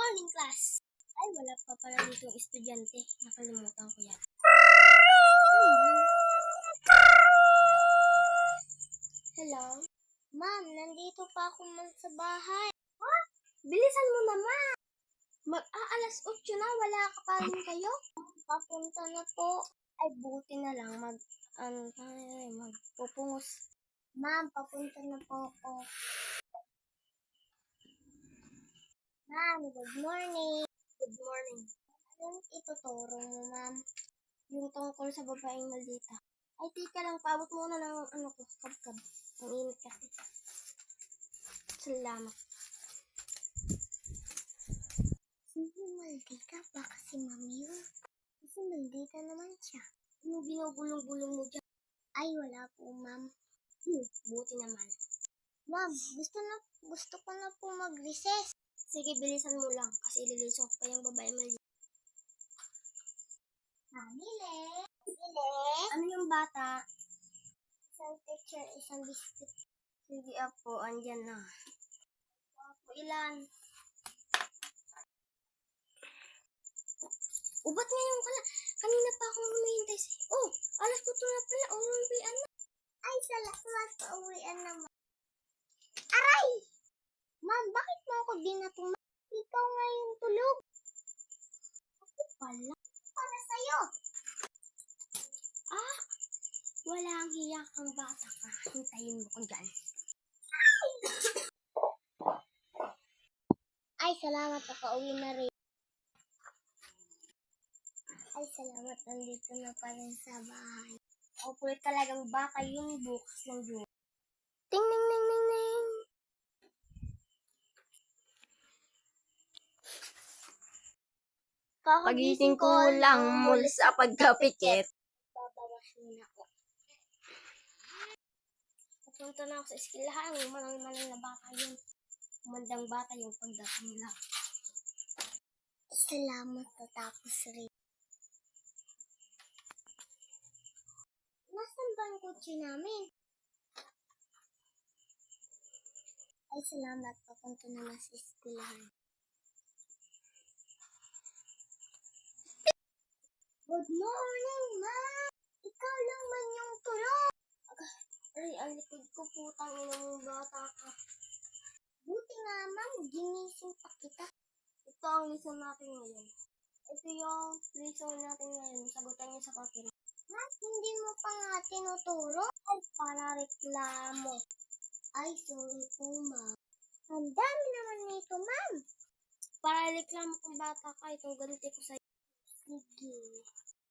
morning, class. Ay, wala pa pala ditong estudyante. Nakalimutan ko yan. Hello? Ma'am, nandito pa ako sa bahay. Ha? Bilisan mo naman. Mag-aalas 8 na, wala ka pa rin kayo? Papunta na po. Ay, buti na lang. Magpupungos. Ma'am, papunta na po ako. Ma'am, good morning. Good morning. Anong ituturo mo, ma'am? Yung tungkol sa babaeng maldita. Ay, tika lang, paabot muna ng kabkab. Ang init kasi. Salamat. Sino maldita? Baka si ma'am yun. Kasi maldita naman siya. Yung binubulong-bulong mo dyan. Ay, wala po, ma'am. Buti naman. Ma'am, gusto ko na po mag-recess. Sige, bilisan mo lang kasi ililisong ko pa yung babae maldita. Mile? Ano yung bata? Isang teacher, isang biscuit. Sige apo, andyan na. Apo, ilan? Ba't ngayon ka na? Kanina pa akong humihintay sa'yo. Oh, alas 4 na pala. Uwian na. Ay, salamat. Pauwian naman. Aray! Ma'am, bakit mo ako dinatuma? Ikaw ngayon tulog. Ako pala. Para sa'yo. Ah, walang hiya kang bata ka. Hintayin mo ko dyan. Ay, salamat. Nakauwi na rin. Ay, salamat. Nandito na pa rin sa bahay. O, pulit talagang bata yun. Bukas ng bukas. Ting, ning, ning, ning, ning. Pagising ko lang mula sa pagkapikit. Babawas muna ako. Papunta na ako sa eskwelahan. Manang na bata yun. Mandang bata yung pagdating nila. Salamat, tatapos rin. Nasaan ba ang kotse namin? Ay, salamat. Papunta na sa eskwelahan. Good morning, ma'am! Ikaw lang man yung tulog. Ay, ang likod ko, putang ina mong bata ka. Buti nga, ma'am. Ginising pa kita. Ito ang lesson natin ngayon. Ito yung lesson natin ngayon. Sagutan niyo sa papel. Ma'am, hindi mo pa nga tinuturo? Ay, para reklamo. Ay, sorry po, ma'am. Ang dami naman nito, ma'am. Para reklamo kung bata ka, itong ganti ko sa'yo. Sige.